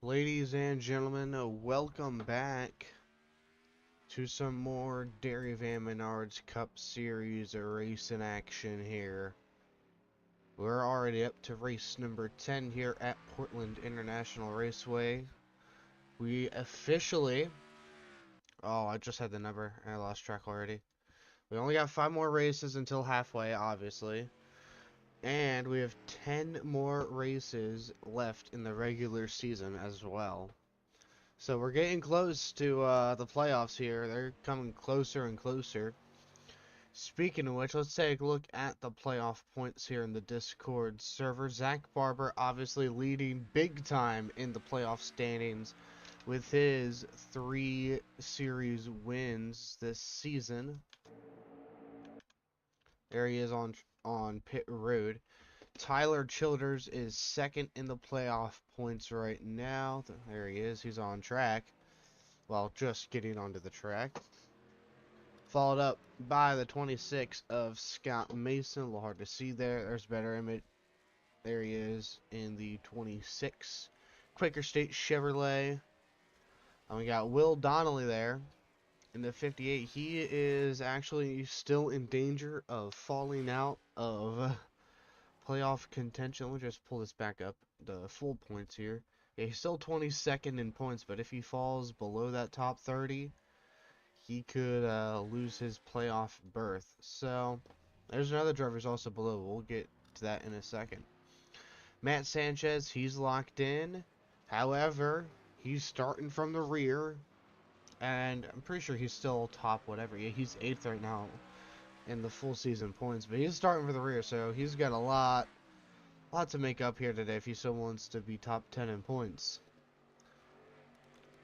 Ladies and gentlemen, welcome back to some more Dairy Van Menards Cup Series race in action here. We're already up to race number 10 here at Portland International Raceway. We officially... Oh, I just had the number. I lost track already. We only got 5 more races until halfway, obviously. And we have 10 more races left in the regular season as well. So we're getting close to the playoffs here. They're coming closer and closer. Speaking of which, let's take a look at the playoff points here in the Discord server. Zach Barber obviously leading big time in the playoff standings with his 3 series wins this season. There he is on pit road. Tyler Childers is second in the playoff points right now. There he is. He's on track. Well, just getting onto the track. Followed up by the 26 of Scott Mason. A little hard to see there. There's a better image. There he is in the 26. Quaker State Chevrolet. And we got Will Donnelly there in the 58. He is actually still in danger of falling out of playoff contention. Let me just pull this back up. The full points here. Yeah, he's still 22nd in points, but if he falls below that top 30, he could lose his playoff berth. So, there's another driver who's also below. We'll get to that in a second. Matt Sanchez, he's locked in. However, he's starting from the rear. And I'm pretty sure he's still top whatever. Yeah, he's 8th right now in the full season points. But he's starting from the rear, so he's got a lot to make up here today if he still wants to be top 10 in points.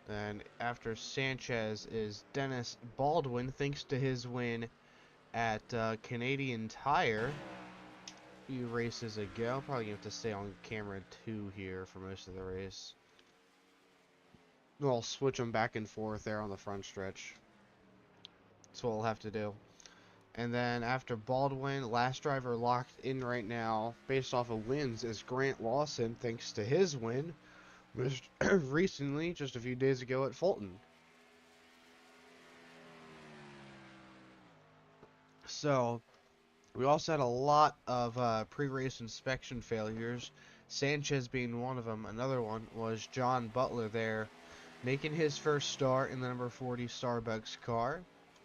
And after Sanchez is Dennis Baldwin, thanks to his win at Canadian Tire a few races ago. Probably going to have to stay on camera 2 here for most of the race. I'll switch them back and forth there on the front stretch. That's what we'll have to do. And then after Baldwin, last driver locked in right now, based off of wins, is Grant Lawson, thanks to his win recently, just a few days ago at Fulton. So, we also had a lot of pre-race inspection failures, Sanchez being one of them. Another one was John Butler there, making his first start in the number 40 Starbucks car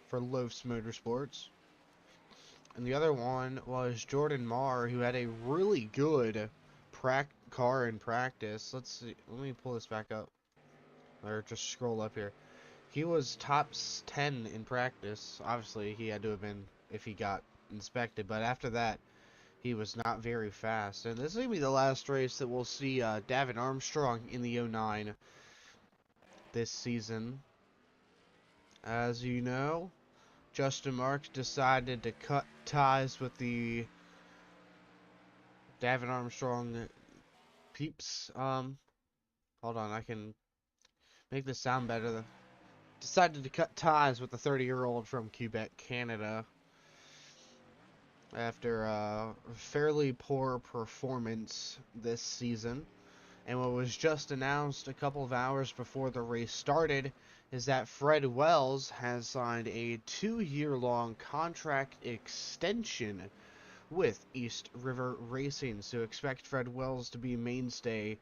for Loafs Motorsports. And the other one was Jordan Marr, who had a really good car in practice. Let's see. Let me pull this back up. Or just scroll up here. He was top 10 in practice. Obviously, he had to have been if he got inspected. But after that, he was not very fast. And this is going to be the last race that we'll see Davin Armstrong in the 09 this season. As you know, Justin Marks decided to cut ties with the Davin Armstrong peeps. Hold on, I can make this sound better. Decided to cut ties with the 30-year-old from Quebec, Canada, after a fairly poor performance this season. And what was just announced a couple of hours before the race started is that Fred Wells has signed a 2-year-long contract extension with East River Racing. So expect Fred Wells to be a mainstay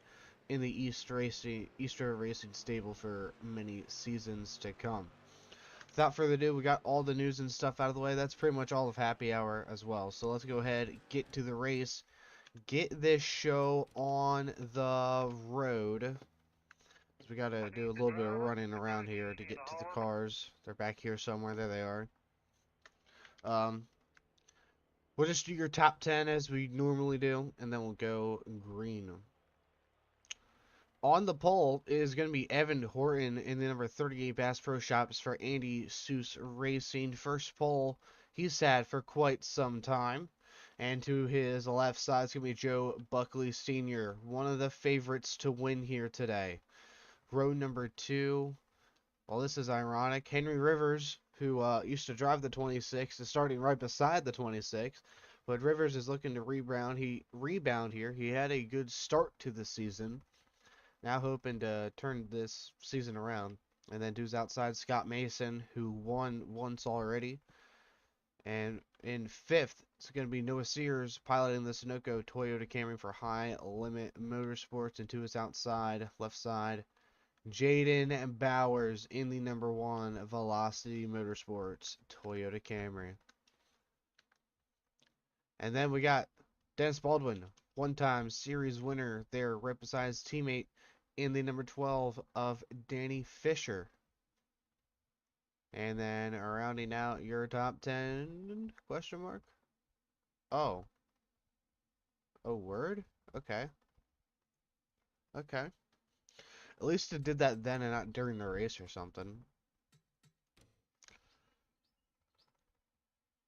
in the East River Racing stable for many seasons to come. Without further ado, we got all the news and stuff out of the way. That's pretty much all of happy hour as well. So let's go ahead, get to the race, get this show on the road. So we got to do a little bit of running around here to get to the cars. They're back here somewhere. There they are. We'll just do your top 10 as we normally do, and then we'll go green. On the pole is going to be Evan Horton in the number 38 Bass Pro Shops for Andy Seuss Racing. First pole he's had for quite some time. And to his left side is going to be Joe Buckley Sr., one of the favorites to win here today. Row number 2, well, this is ironic. Henry Rivers, who used to drive the 26, is starting right beside the 26. But Rivers is looking to rebound here. He had a good start to the season. Now hoping to turn this season around. And then who's outside? Scott Mason, who won once already. And in fifth, it's going to be Noah Sears piloting the Sunoco Toyota Camry for High Limit Motorsports. And to his outside, left side, Jaden Bowers in the number 1 Velocity Motorsports Toyota Camry. And then we got Dennis Baldwin, one-time series winner there, right beside his teammate in the number 12 of Danny Fisher. And then rounding out your top 10, question mark? Oh. Oh, word? Okay. Okay. At least it did that then and not during the race or something.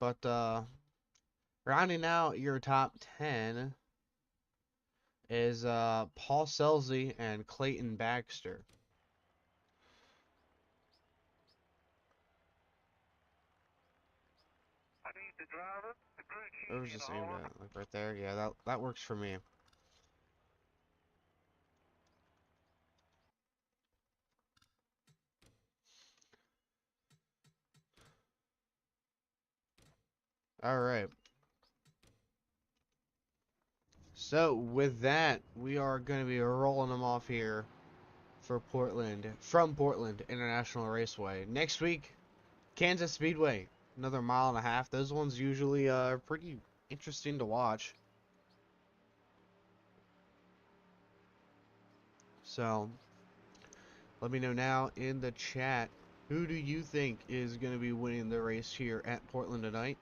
But, rounding out your top 10 is Paul Selzy and Clayton Baxter. Where was this aimed at? Like right there? Yeah, that works for me. Alright. So, with that, we are going to be rolling them off here for Portland, from Portland International Raceway. Next week, Kansas Speedway, another mile and a half. Those ones usually are pretty interesting to watch. So, let me know now in the chat, who do you think is going to be winning the race here at Portland tonight?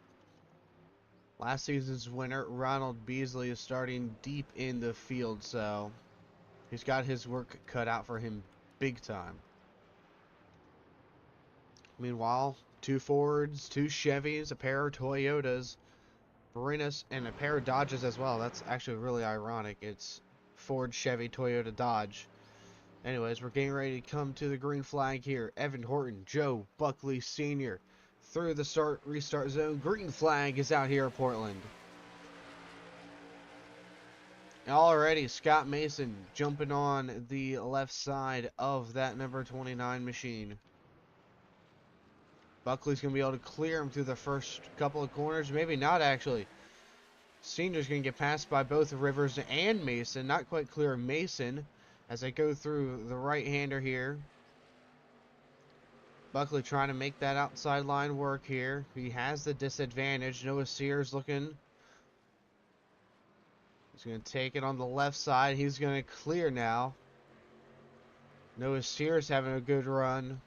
Last season's winner, Ronald Beasley, is starting deep in the field, so he's got his work cut out for him big time. Meanwhile, 2 Fords, 2 Chevys, a pair of Toyotas bring us, and a pair of Dodges as well. That's actually really ironic. It's Ford, Chevy, Toyota, Dodge. Anyways, we're getting ready to come to the green flag here. Evan Horton, Joe Buckley Sr. through the restart zone. Green flag is out here at Portland. Already, Scott Mason jumping on the left side of that number 29 machine. Buckley's going to be able to clear him through the first couple of corners. Maybe not, actually. Senior's going to get passed by both Rivers and Mason. Not quite clear of Mason as they go through the right-hander here. Buckley trying to make that outside line work here. He has the disadvantage. Noah Sears looking. He's going to take it on the left side. He's going to clear now. Noah Sears having a good run.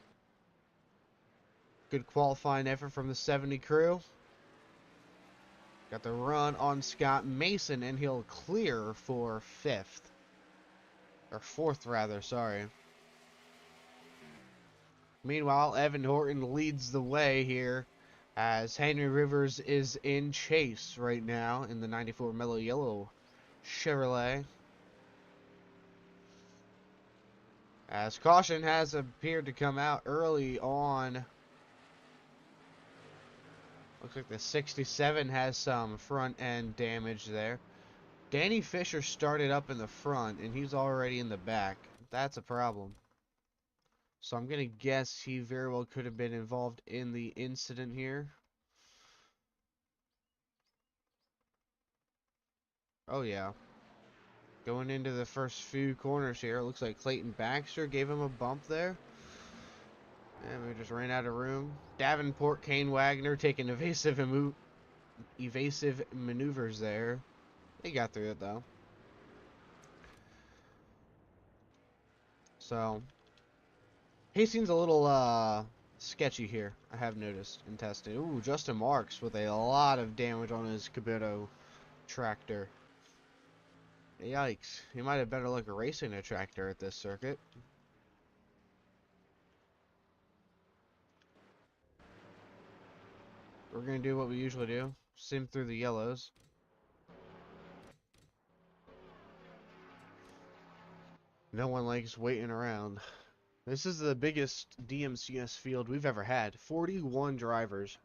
Good qualifying effort from the 70 crew. Got the run on Scott Mason, and he'll clear for 5th. Or 4th, rather, sorry. Meanwhile, Evan Horton leads the way here as Henry Rivers is in chase right now in the 94 Mellow Yellow Chevrolet. As caution has appeared to come out early on. Looks like the 67 has some front end damage there. Danny Fisher started up in the front and he's already in the back. That's a problem. So I'm going to guess he very well could have been involved in the incident here. Oh yeah. Going into the first few corners here, it looks like Clayton Baxter gave him a bump there. And we just ran out of room. Davenport, Kane Wagner taking evasive maneuvers there. He got through it though. So he seems a little sketchy here, I have noticed in testing. Ooh, Justin Marks with a lot of damage on his Kabuto tractor. Yikes. He might have better luck racing a tractor at this circuit. We're going to do what we usually do. Sim through the yellows. No one likes waiting around. This is the biggest DMCS field we've ever had. 41 drivers.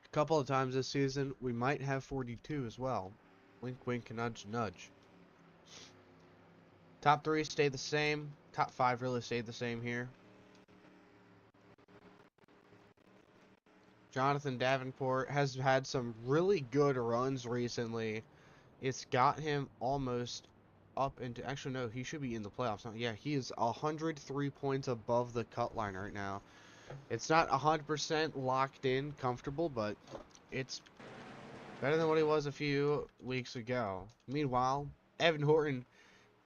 A couple of times this season, we might have 42 as well. Wink, wink, nudge, nudge. Top 3 stayed the same. Top 5 really stayed the same here. Jonathan Davenport has had some really good runs recently. It's got him almost up into... Actually, no, he should be in the playoffs now. Yeah, he is 103 points above the cut line right now. It's not 100% locked in, comfortable, but it's better than what he was a few weeks ago. Meanwhile, Evan Horton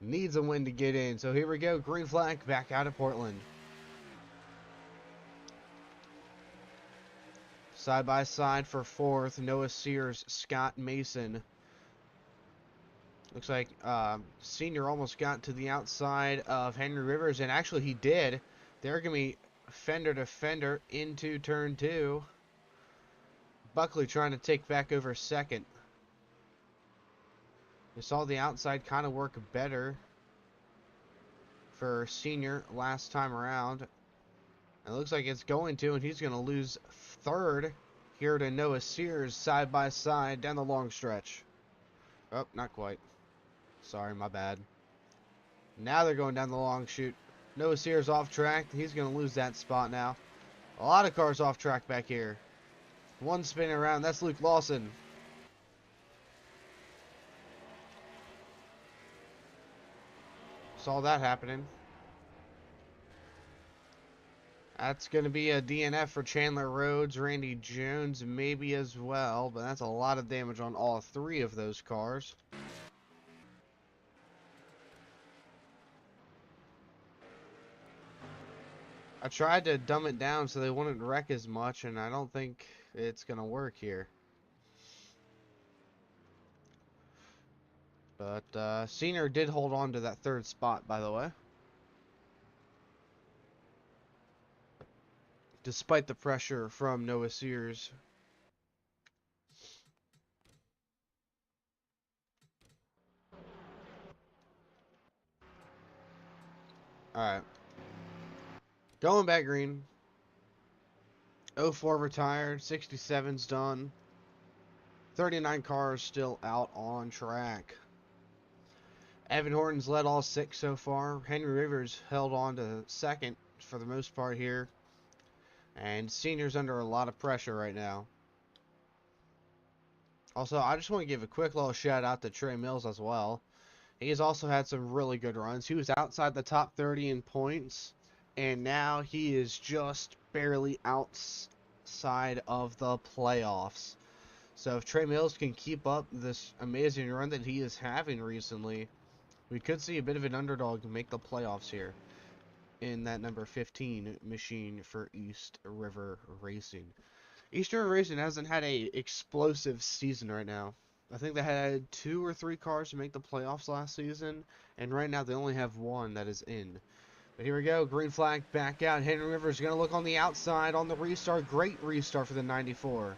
needs a win to get in. So here we go. Green flag back out of Portland. Side by side for fourth. Noah Sears, Scott Mason. Looks like Senior almost got to the outside of Henry Rivers. And actually he did. They're going to be fender to fender into turn 2. Buckley trying to take back over second. We saw the outside kind of work better for Senior last time around. It looks like it's going to, and he's going to lose third here to Noah Sears side by side down the long stretch. Oh, not quite. Sorry, my bad. Now they're going down the long chute. Noah Sears off track. He's going to lose that spot now. A lot of cars off track back here. One spinning around. That's Luke Lawson. Saw that happening. That's going to be a DNF for Chandler Rhodes, Randy Jones maybe as well, but that's a lot of damage on all 3 of those cars. I tried to dumb it down so they wouldn't wreck as much, and I don't think it's going to work here. But Senior did hold on to that 3rd spot, by the way. Despite the pressure from Noah Sears. Alright. Going back green. 04 retired. 67's done. 39 cars still out on track. Evan Horton's led all 6 so far. Henry Rivers held on to second for the most part here. And Senior's under a lot of pressure right now. Also, I just want to give a quick little shout out to Trey Mills as well. He's also had some really good runs. He was outside the top 30 in points, and now he is just barely outside of the playoffs. So if Trey Mills can keep up this amazing run that he is having recently, we could see a bit of an underdog make the playoffs here in that number 15 machine for East River Racing. East River Racing hasn't had a explosive season right now. I think they had 2 or 3 cars to make the playoffs last season, and right now they only have 1 that is in. But here we go, green flag back out. Henry Rivers going to look on the outside on the restart. Great restart for the 94.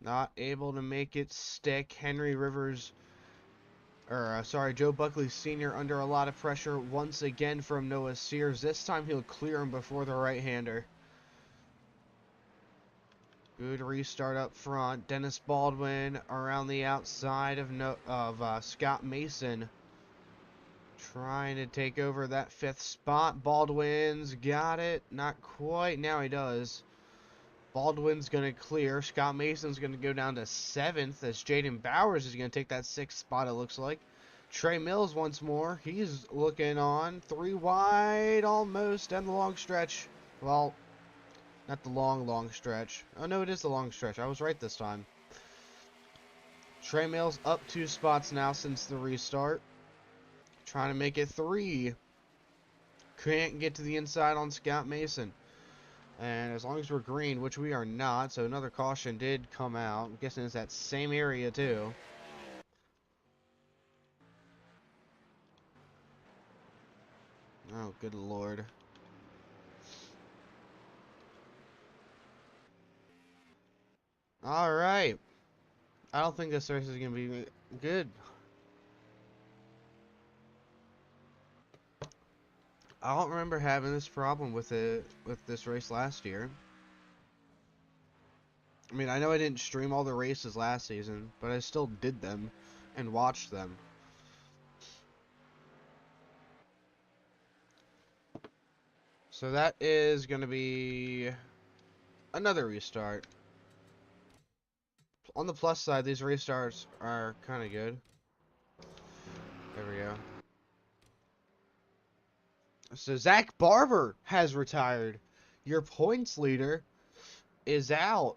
Not able to make it stick. Henry Rivers, Joe Buckley Sr. under a lot of pressure once again from Noah Sears. This time he'll clear him before the right-hander. Good restart up front. Dennis Baldwin around the outside of Scott Mason. Trying to take over that 5th spot. Baldwin's got it. Not quite. Now he does. Baldwin's going to clear. Scott Mason's going to go down to 7th as Jaden Bowers is going to take that 6th spot, it looks like. Trey Mills once more. He's looking on. 3 wide almost down the long stretch. Well, not the long stretch. Oh, no, it is the long stretch. I was right this time. Trey Mills up 2 spots now since the restart. Trying to make it 3. Can't get to the inside on Scott Mason. And as long as we're green, which we are not, so another caution did come out. I'm guessing it's that same area too. Oh, good lord. Alright. I don't think this race is going to be good. I don't remember having this problem with this race last year. I mean, I know I didn't stream all the races last season, but I still did them. and watch them. So that is going to be another restart. On the plus side, these restarts are kind of good. There we go. So Zach Barber has retired. Your points leader is out.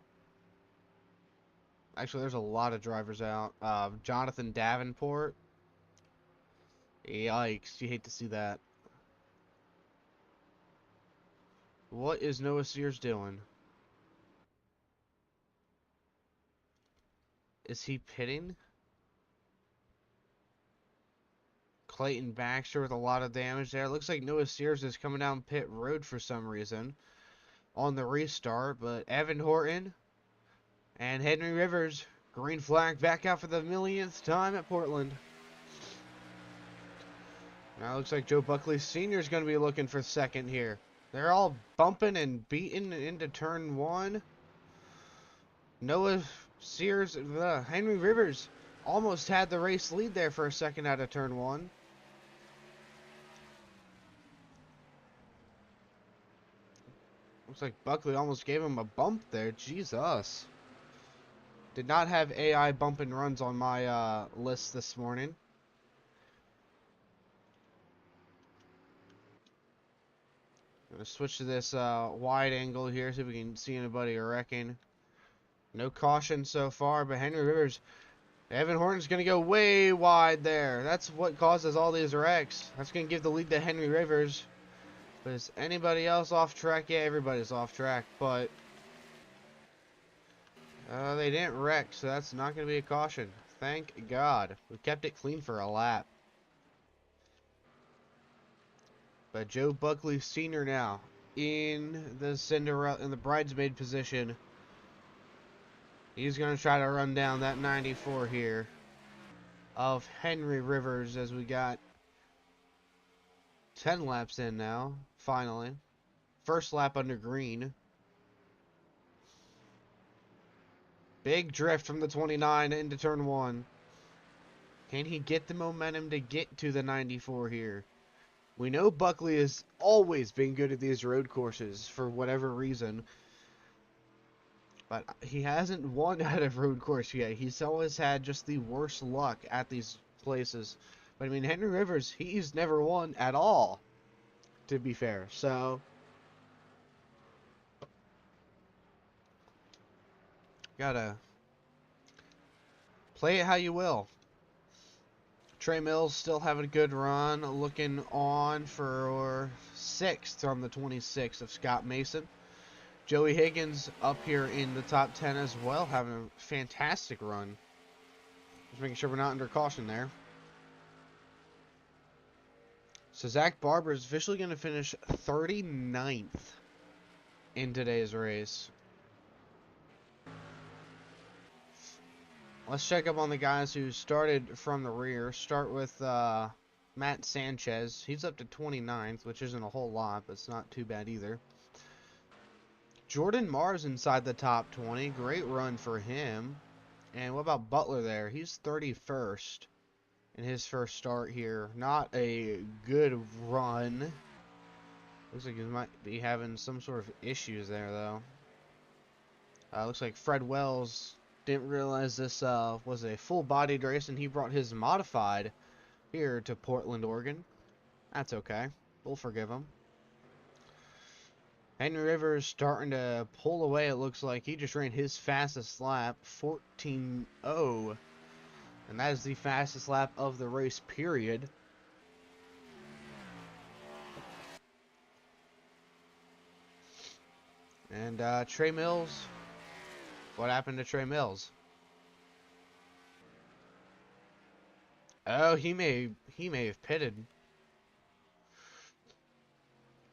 Actually, there's a lot of drivers out. Jonathan Davenport. Yikes, you hate to see that. What is Noah Sears doing? Is he pitting? Clayton Baxter with a lot of damage there. Looks like Noah Sears is coming down pit road for some reason on the restart, but Evan Horton and Henry Rivers, green flag back out for the millionth time at Portland. Now it looks like Joe Buckley Sr. is going to be looking for second here. They're all bumping and beating into turn one. Noah Sears, Henry Rivers almost had the race lead there for a second out of turn one. Looks like Buckley almost gave him a bump there. Jesus. Did not have AI bumping runs on my list this morning. I'm going to switch to this wide angle here, see if we can see anybody wrecking. No caution so far, but Henry Rivers, Evan Horton's going to go way wide there. That's what causes all these wrecks. That's going to give the lead to Henry Rivers. But is anybody else off track? Yeah, everybody's off track, but they didn't wreck, so that's not going to be a caution. Thank God. We kept it clean for a lap. But Joe Buckley Sr. now in the bridesmaid position. He's going to try to run down that 94 here of Henry Rivers as we got 10 laps in now, finally. First lap under green. Big drift from the 29 into turn 1. Can he get the momentum to get to the 94 here? We know Buckley has always been good at these road courses for whatever reason. But he hasn't won at a road course yet. He's always had just the worst luck at these places. But I mean, Henry Rivers, he's never won at all, to be fair. So, gotta play it how you will. Trey Mills still having a good run, looking on for 6th on the 26th of Scott Mason. Joey Higgins up here in the top 10 as well, having a fantastic run. Just making sure we're not under caution there. So Zach Barber is officially going to finish 39th in today's race. Let's check up on the guys who started from the rear. Start with Matt Sanchez. He's up to 29th, which isn't a whole lot, but it's not too bad either. Jordan Mars inside the top 20. Great run for him. And what about Butler there? He's 31st in his first start here. Not a good run. Looks like he might be having some sort of issues there, though. Looks like Fred Wells didn't realize this was a full-bodied race, and he brought his modified here to Portland, Oregon. That's okay. We'll forgive him. Henry Rivers starting to pull away, it looks like. He just ran his fastest lap, 14.0. And that is the fastest lap of the race, period. And Trey Mills. What happened to Trey Mills? Oh, he may have pitted.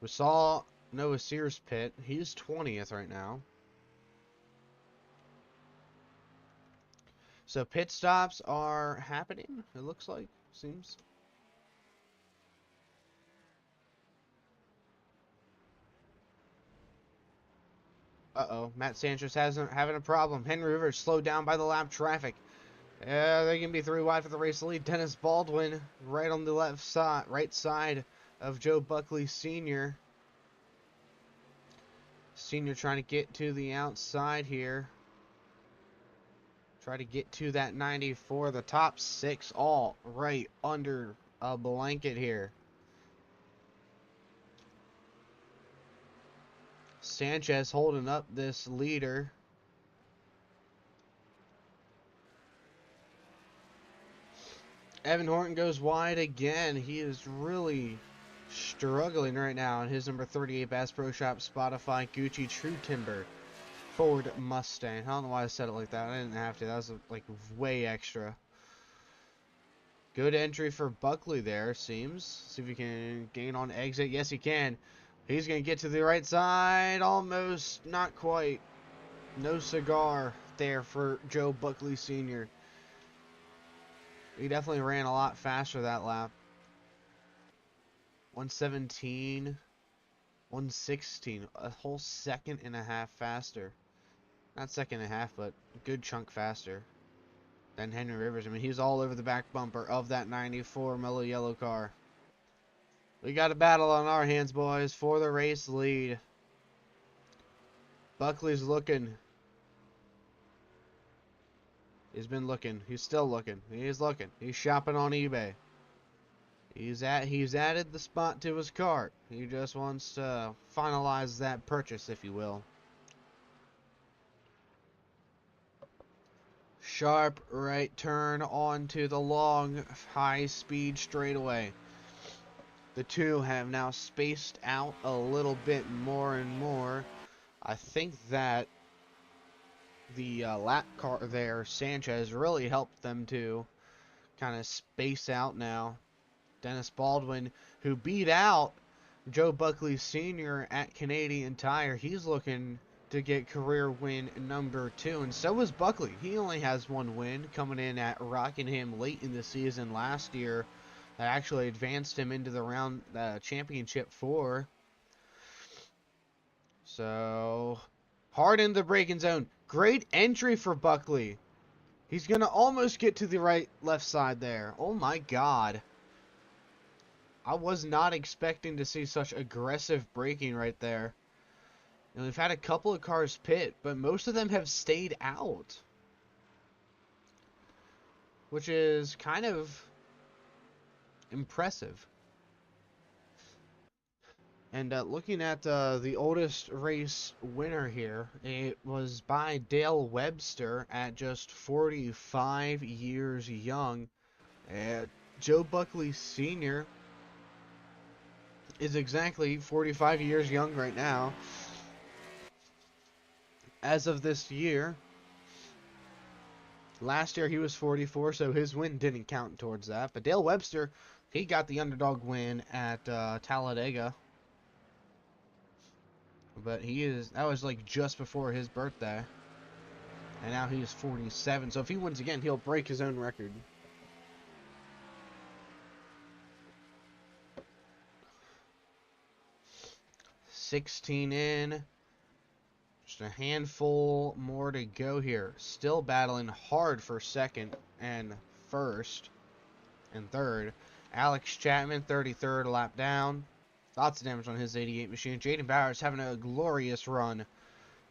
We saw Noah Sears pit. He's 20th right now. So pit stops are happening, it looks like. Seems. Uh-oh. Matt Sanchez having a problem. Henry Rivers slowed down by the lap traffic. Yeah, they can be 3 wide for the race lead. Dennis Baldwin right on the right side of Joe Buckley Sr. Senior trying to get to the outside here. Try to get to that 94. The top 6 all right under a blanket here. Sanchez holding up this leader. Evan Horton goes wide again. He is really struggling right now in his number 38 Bass Pro Shop Spotify Gucci True Timber Ford Mustang. I don't know why I said it like that. I didn't have to. That was like way extra. Good entry for Buckley there, seems. See if he can gain on exit. Yes, he can. He's going to get to the right side. Almost. Not quite. No cigar there for Joe Buckley Sr. He definitely ran a lot faster that lap. 117, 116, a whole second and a half faster. Not second and a half, but a good chunk faster than Henry Rivers. I mean, he's all over the back bumper of that 94 Mellow Yellow car. We got a battle on our hands, boys, for the race lead. Buckley's looking. He's been looking. He's still looking. He's looking. He's shopping on eBay. He's added the spot to his cart. He just wants to finalize that purchase, if you will. Sharp right turn onto the long high-speed straightaway. The two have now spaced out a little bit more and more. I think that the lap car there, Sanchez, really helped them to kind of space out now. Dennis Baldwin, who beat out Joe Buckley Sr. at Canadian Tire, he's looking to get career win number 2, and so is Buckley. He only has 1 win, coming in at Rockingham late in the season last year. That actually advanced him into the round championship 4. So, hard in the braking zone. Great entry for Buckley. He's going to almost get to the left side there. Oh my God. I was not expecting to see such aggressive braking right there. And we've had a couple of cars pit, but most of them have stayed out. Which is kind of impressive. And looking at the oldest race winner here, it was by Dale Webster at just 45 years young. Joe Buckley Sr. is exactly 45 years young right now. As of this year, last year he was 44, so his win didn't count towards that. But Dale Webster, he got the underdog win at Talladega. But that was like just before his birthday. And now he's 47. So if he wins again, he'll break his own record. $16 in. Just a handful more to go here. Still battling hard for second and first and third. Alex Chapman, 33rd lap down. Lots of damage on his 88 machine. Jaden Bowers having a glorious run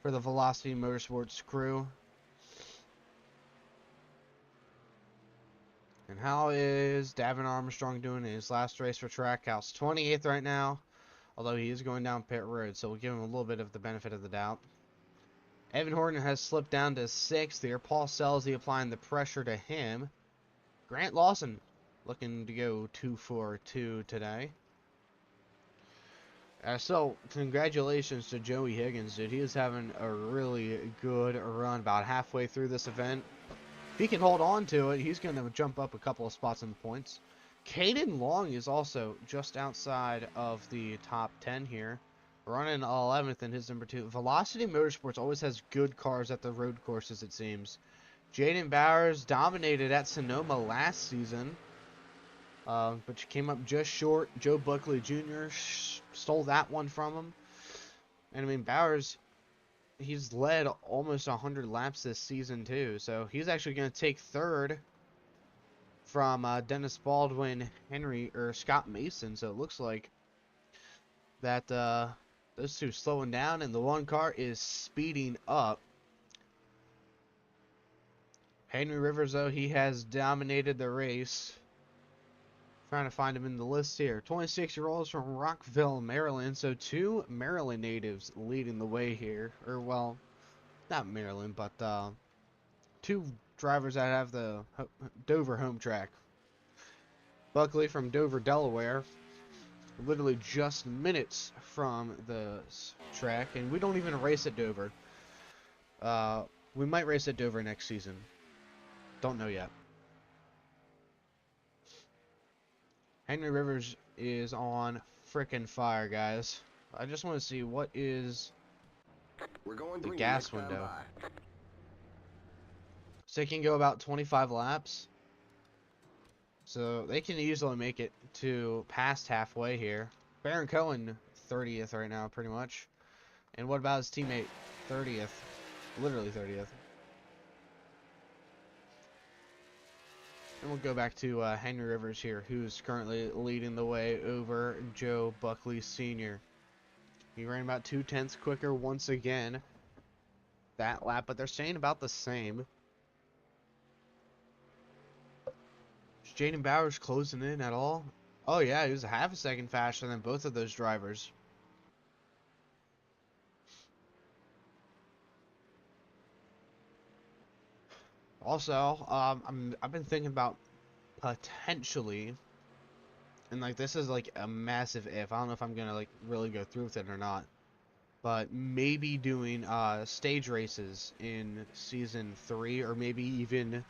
for the Velocity Motorsports crew. And how is Davin Armstrong doing in his last race for Trackhouse? 28th right now, although he is going down pit road, so we'll give him a little bit of the benefit of the doubt. Evan Horton has slipped down to 6th here. Paul Selzy applying the pressure to him. Grant Lawson looking to go 2-for-2 today. So, congratulations to Joey Higgins, dude. He is having a really good run about halfway through this event. If he can hold on to it, he's going to jump up a couple of spots in the points. Caden Long is also just outside of the top 10 here. Running 11th in his number 2. Velocity Motorsports always has good cars at the road courses, it seems. Jaden Bowers dominated at Sonoma last season. But came up just short. Joe Buckley Jr. Stole that one from him. And I mean, Bowers, he's led almost 100 laps this season too. So he's actually going to take third from Dennis Baldwin, Henry, or Scott Mason. So it looks like that those two slowing down, and the one car is speeding up. Henry Rivers, though, he has dominated the race. Trying to find him in the list here. 26-year-olds from Rockville, Maryland. So two Maryland natives leading the way here. Or, well, not Maryland, but two drivers that have the Dover home track. Buckley from Dover, Delaware. Literally just minutes from the track. And we don't even race at Dover. We might race at Dover next season. Don't know yet. Henry Rivers is on frickin' fire, guys. I just want to see what is the gas window. So they can go about 25 laps. So they can easily make it to past halfway here. Baron Cohen 30th right now, pretty much. And what about his teammate? 30th. Literally 30th. And we'll go back to Henry Rivers here, who's currently leading the way over Joe Buckley Sr. He ran about 2/10 quicker once again that lap, but they're staying about the same. Is Jaden Bowers closing in at all? Oh yeah, he was a half a second faster than both of those drivers. Also, I've been thinking about potentially, and like this is like a massive if. I don't know if I'm gonna like really go through with it or not, but maybe doing stage races in season 3, or maybe even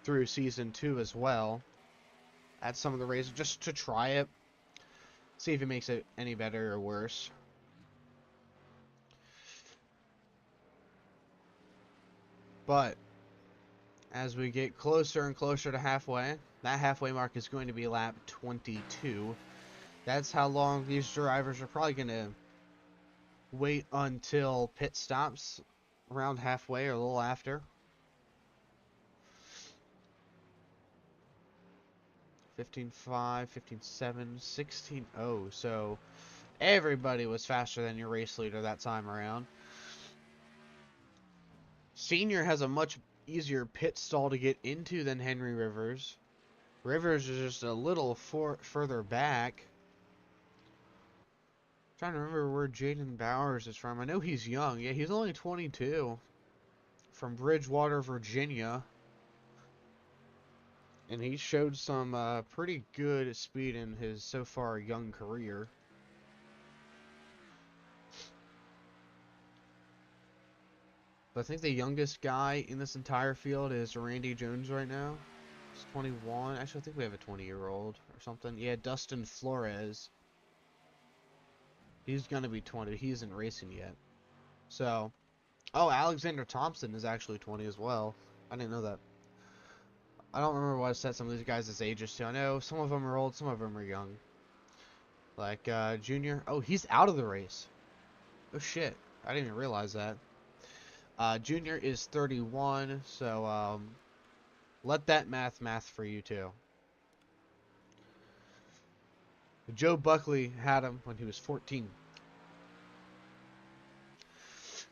through season 2 as well. At some of the races, just to try it, see if it makes it any better or worse. But as we get closer and closer to halfway, that halfway mark is going to be lap 22. That's how long these drivers are probably going to wait until pit stops, around halfway or a little after. 15.5, 15.7, 16.0. So everybody was faster than your race leader that time around. Senior has a much easier pit stall to get into than Henry Rivers. Rivers is just a little further back. I'm trying to remember where Jaden Bowers is from. I know he's young. Yeah, he's only 22. From Bridgewater, Virginia. And he showed some pretty good speed in his so far young career. But I think the youngest guy in this entire field is Randy Jones right now. He's 21. Actually, I think we have a 20-year-old or something. Yeah, Dustin Flores. He's going to be 20. He isn't racing yet. So, oh, Alexander Thompson is actually 20 as well. I didn't know that. I don't remember what I set some of these guys' ages to. I know some of them are old, some of them are young. Like, Junior. Oh, he's out of the race. Oh, shit. I didn't even realize that. Junior is 31, so, let that math for you, too. Joe Buckley had him when he was 14.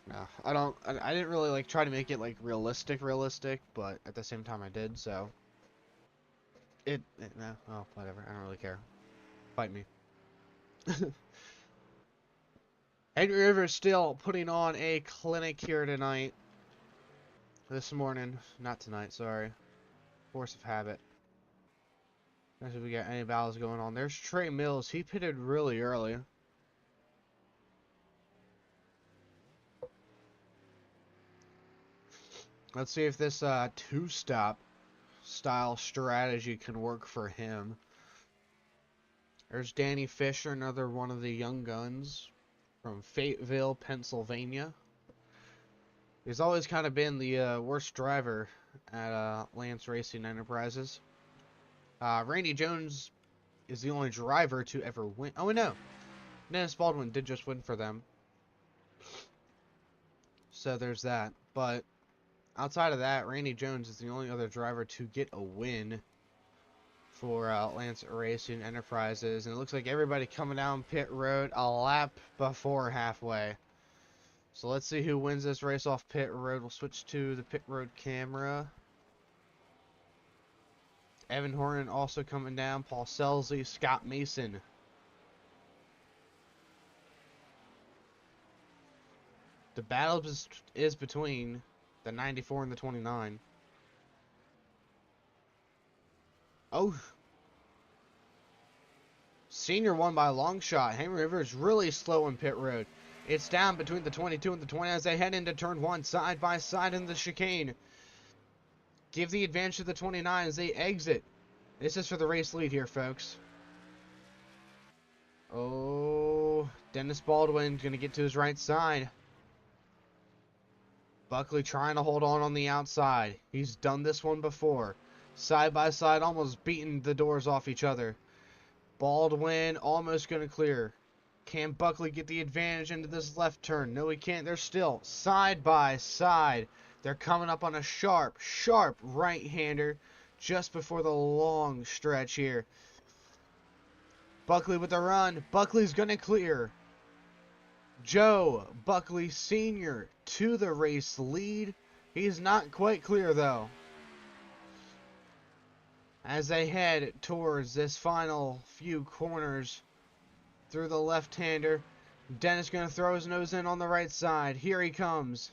No, I didn't really, like, try to make it, like, realistic, but at the same time I did, so. No, oh, whatever, I don't really care. Fight me. Henry Rivers still putting on a clinic here tonight. This morning. Not tonight, sorry. Force of habit. Let's see if we got any battles going on. There's Trey Mills. He pitted really early. Let's see if this two-stop style strategy can work for him. There's Danny Fisher, another one of the young guns from Fayetteville, Pennsylvania. He's always kind of been the worst driver at Lance Racing Enterprises. Randy Jones is the only driver to ever win. Oh, no. Dennis Baldwin did just win for them. So there's that. But outside of that, Randy Jones is the only other driver to get a win for Lance Racing Enterprises. And it looks like everybody coming down pit road a lap before halfway. So let's see who wins this race off pit road. We'll switch to the pit road camera. Evan Hornan also coming down. Paul Selsley, Scott Mason. The battle is between the 94 and the 29. Oh. Senior won by a long shot. Henry Rivers really slow in pit road. It's down between the 22 and the 20 as they head into turn 1, side by side in the chicane. Give the advantage to the 29 as they exit. This is for the race lead here, folks. Oh, Dennis Baldwin going to get to his right side. Buckley trying to hold on the outside. He's done this one before. Side by side, almost beating the doors off each other. Baldwin almost going to clear. Can Buckley get the advantage into this left turn? No, he can't. They're still side by side. They're coming up on a sharp right-hander just before the long stretch here. Buckley with the run. Buckley's going to clear. Joe Buckley Sr. to the race lead. He's not quite clear, though. As they head towards this final few corners through the left-hander, Dennis going to throw his nose in on the right side. Here he comes.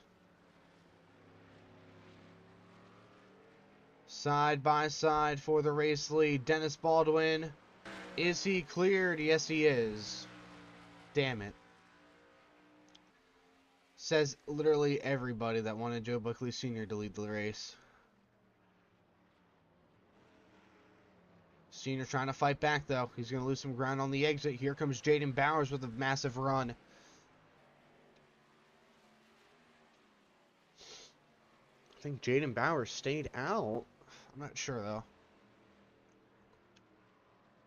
Side by side for the race lead. Dennis Baldwin. Is he cleared? Yes, he is. Damn it. Says literally everybody that wanted Joe Buckley Sr. to lead the race. Senior trying to fight back, though. He's going to lose some ground on the exit. Here comes Jaden Bowers with a massive run. I think Jaden Bowers stayed out. I'm not sure, though.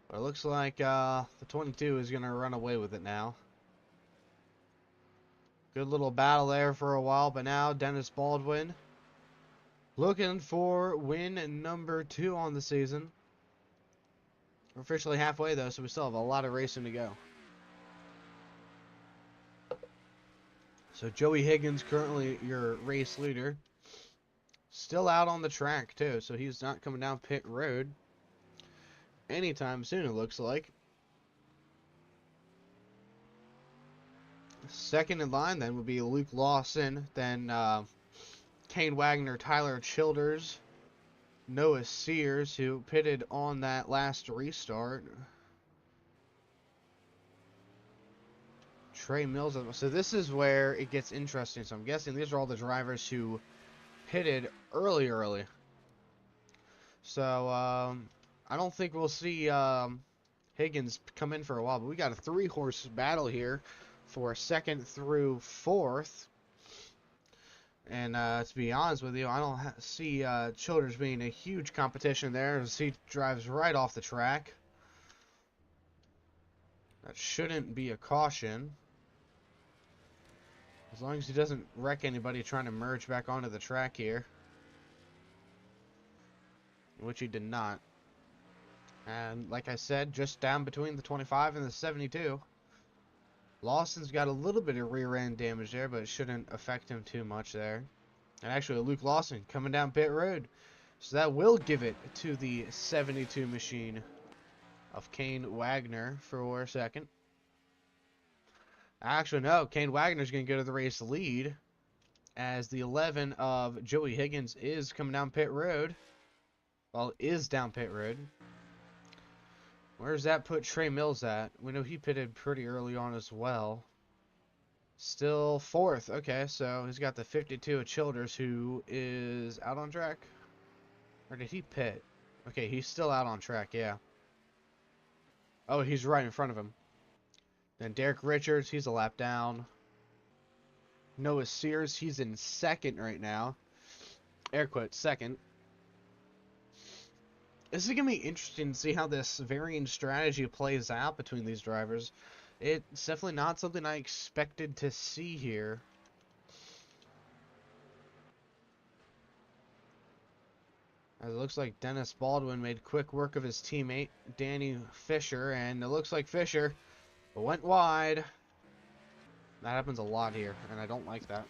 But it looks like the 22 is going to run away with it now. Good little battle there for a while, but now Dennis Baldwin looking for win number 2 on the season. We're officially halfway, though, so we still have a lot of racing to go. So Joey Higgins, currently your race leader, still out on the track, too, so he's not coming down pit road anytime soon, it looks like. Second in line, then, would be Luke Lawson, then Kane Wagner, Tyler Childers, Noah Sears, who pitted on that last restart. Trey Mills. So this is where it gets interesting. So I'm guessing these are all the drivers who pitted early. So I don't think we'll see Higgins come in for a while, but we got a 3-horse battle here for 2nd through 4th. And to be honest with you, I don't see Childers being a huge competition there as he drives right off the track. That shouldn't be a caution. As long as he doesn't wreck anybody trying to merge back onto the track here. Which he did not. And like I said, just down between the 25 and the 72. Lawson's got a little bit of rear end damage there, but it shouldn't affect him too much there. And actually, Luke Lawson coming down pit road. So that will give it to the 72 machine of Kane Wagner for 2nd. Actually, no. Kane Wagner's going to go to the race lead as the 11 of Joey Higgins is coming down pit road. Well, is down pit road. Where's that put Trey Mills at? We know he pitted pretty early on as well. Still 4th. Okay, so he's got the 52 of Childers, who is out on track. Or did he pit? Okay, he's still out on track, yeah. Oh, he's right in front of him. Then Derek Richards, he's a lap down. Noah Sears, he's in 2nd right now. Air quote, 2nd. This is going to be interesting to see how this varying strategy plays out between these drivers. It's definitely not something I expected to see here. As it looks like Dennis Baldwin made quick work of his teammate, Danny Fisher, and it looks like Fisher went wide. That happens a lot here, and I don't like that.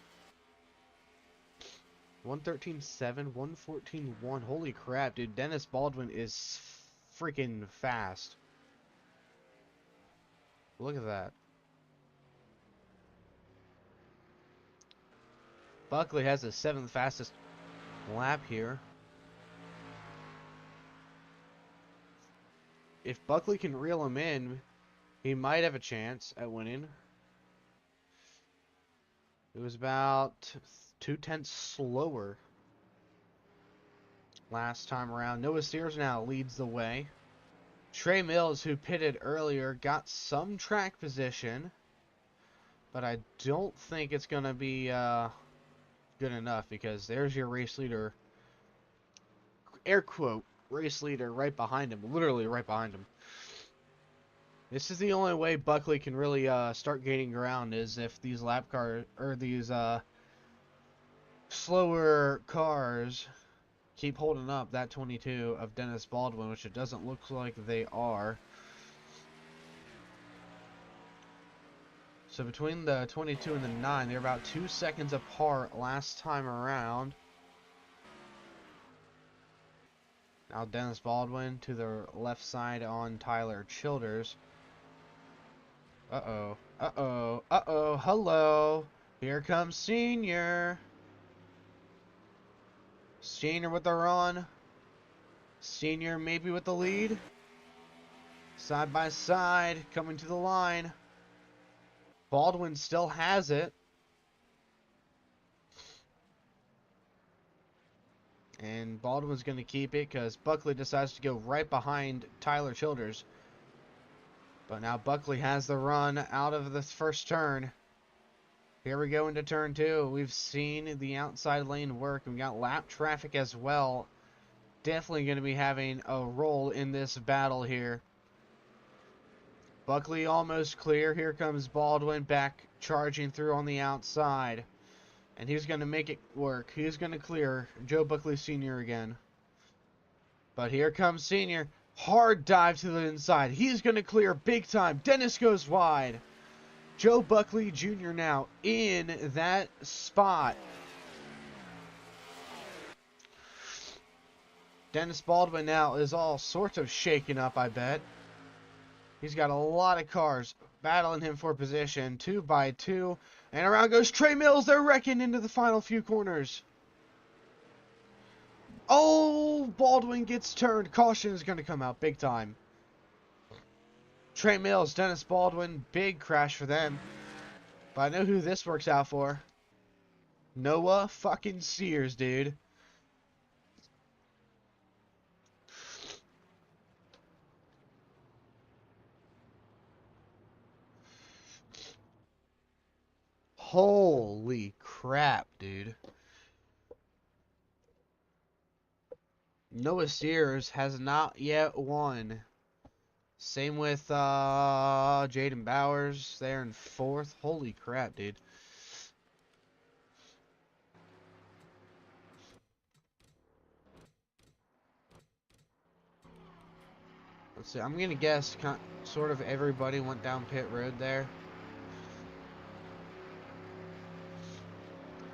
113.7, 114.1. Holy crap, dude. Dennis Baldwin is freaking fast. Look at that. Buckley has the 7th fastest lap here. If Buckley can reel him in, he might have a chance at winning. It was about 2/10 slower last time around. Noah Sears now leads the way. Trey Mills, who pitted earlier, got some track position, but I don't think it's going to be good enough because there's your race leader, air quote, race leader right behind him, literally right behind him. This is the only way Buckley can really start gaining ground is if these lap cars, or these slower cars keep holding up that 22 of Dennis Baldwin, which it doesn't look like they are. So between the 22 and the 9, they're about 2 seconds apart last time around. Now Dennis Baldwin to the left side on Tyler Childers. Uh-oh. Uh-oh. Uh-oh. Hello. Here comes Senior. Senior with the run. Senior maybe with the lead. Side by side. Coming to the line. Baldwin still has it. And Baldwin's going to keep it because Buckley decides to go right behind Tyler Childers. But now Buckley has the run out of the first turn. Here we go into turn 2. We've seen the outside lane work. We got lap traffic as well. Definitely going to be having a role in this battle here. Buckley almost clear. Here comes Baldwin back charging through on the outside. And he's going to make it work. He's going to clear Joe Buckley Sr. again. But here comes Senior. Hard dive to the inside. He's going to clear big time. Dennis goes wide. Joe Buckley Jr. now in that spot. Dennis Baldwin now is all sorts of shaken up, I bet. He's got a lot of cars battling him for position. 2 by 2. And around goes Trey Mills. They're wrecking into the final few corners. Oh, Baldwin gets turned. Caution is going to come out big time. Trey Mills, Dennis Baldwin, big crash for them. But I know who this works out for. Noah fucking Sears, dude. Holy crap, dude. Noah Sears has not yet won. Same with Jaden Bowers there in 4th. Holy crap, dude. Let's see. I'm going to guess sort of everybody went down pit road there.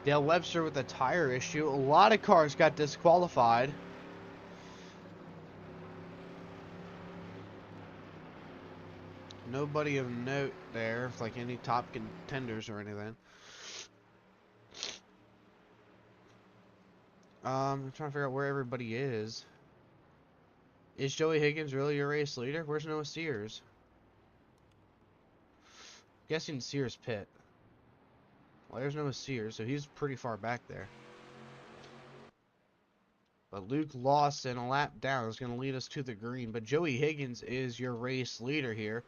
Dale Webster with a tire issue. A lot of cars got disqualified. Nobody of note there, like any top contenders or anything. I'm trying to figure out where everybody is. Is Joey Higgins really your race leader? Where's Noah Sears? I'm guessing Sears pit. Well, there's Noah Sears, so he's pretty far back there. But Luke Lawson, a lap down, is going to lead us to the green. But Joey Higgins is your race leader here.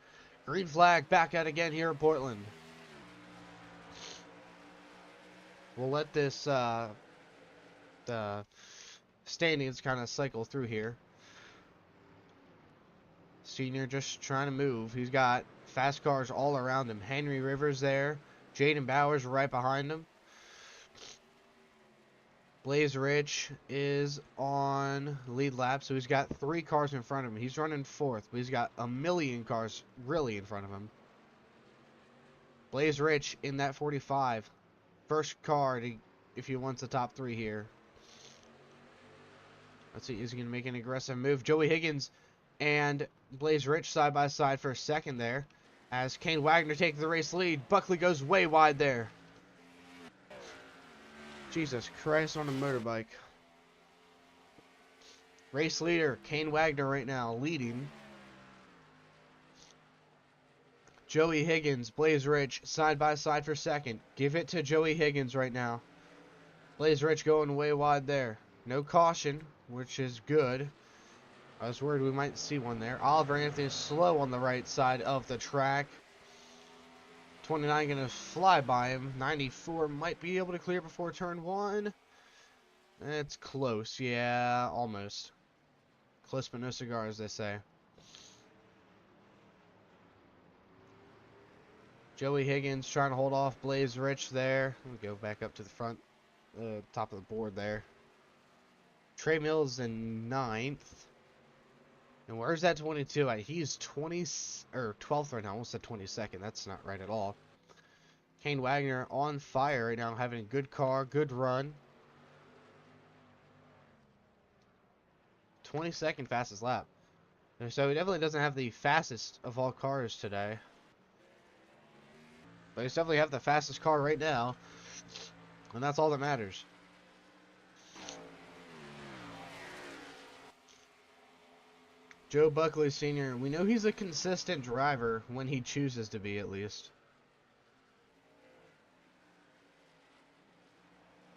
Green flag back out again here in Portland. We'll let this the standings kind of cycle through here. Senior just trying to move. He's got fast cars all around him. Henry Rivers there. Jaden Bowers right behind him. Blaze Rich is on lead lap, so he's got 3 cars in front of him. He's running 4th, but he's got a million cars really in front of him. Blaze Rich in that 45. First car to, if he wants the top 3 here. Let's see, is he going to make an aggressive move? Joey Higgins and Blaze Rich side by side for a second there. As Kane Wagner takes the race lead. Buckley goes way wide there. Jesus Christ on a motorbike. Race leader, Kane Wagner right now leading. Joey Higgins, Blaze Rich, side by side for second. Give it to Joey Higgins right now. Blaze Rich going way wide there. No caution, which is good. I was worried we might see one there. Oliver Anthony is slow on the right side of the track. 29 going to fly by him. 94 might be able to clear before turn 1. It's close. Yeah, almost. Close but no cigar, as they say. Joey Higgins trying to hold off Blaze Rich there. Let me go back up to the front, top of the board there. Trey Mills in 9th. And where's that 22 at? He's 12th right now. I almost said 22nd. That's not right at all. Kane Wagner on fire right now, having a good car, good run. 22nd fastest lap. And so he definitely doesn't have the fastest of all cars today. But he's definitely have the fastest car right now. And that's all that matters. Joe Buckley Sr., we know he's a consistent driver when he chooses to be, at least.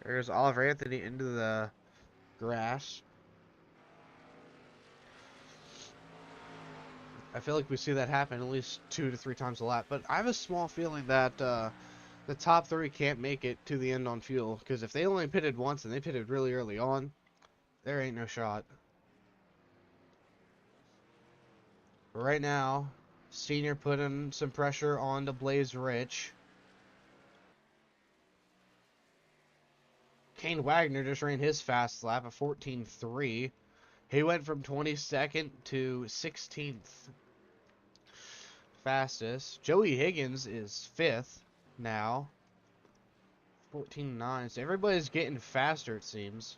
There's Oliver Anthony into the grass. I feel like we see that happen at least 2 to 3 times a lap. But I have a small feeling that the top 3 can't make it to the end on fuel. Because if they only pitted once and they pitted really early on, there ain't no shot. But right now, Senior putting some pressure on to Blaze Rich. Kane Wagner just ran his fast lap of 14.3. He went from 22nd to 16th fastest. Joey Higgins is 5th now. 14.9. So everybody's getting faster, it seems.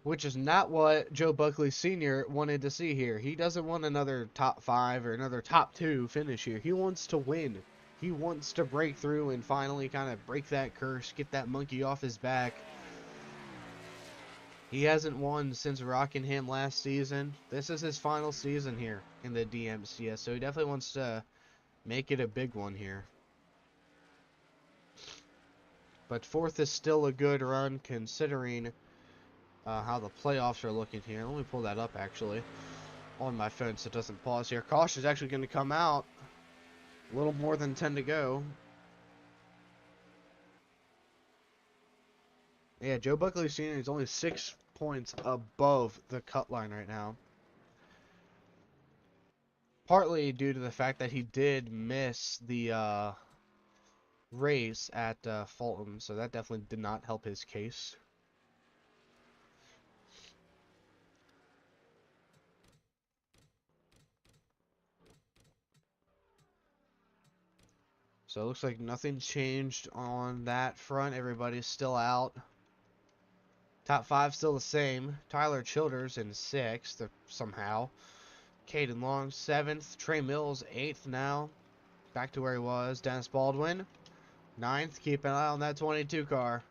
Which is not what Joe Buckley Sr. wanted to see here. He doesn't want another top 5 or another top 2 finish here. He wants to win. He wants to break through and finally kind of break that curse, get that monkey off his back. He hasn't won since Rockingham last season. This is his final season here in the DMCS, so he definitely wants to make it a big one here. But 4th is still a good run considering how the playoffs are looking here. Let me pull that up actually on my phone so it doesn't pause here. Caution is actually going to come out. A little more than 10 to go. Yeah, Joe Buckley Sr. is only 6 points above the cut line right now. Partly due to the fact that he did miss the race at Fulton, so that definitely did not help his case. So it looks like nothing changed on that front. Everybody's still out. Top 5 still the same. Tyler Childers in 6th somehow. Caden Long 7th. Trey Mills 8th now. Back to where he was. Dennis Baldwin 9th. Keep an eye on that 22 car.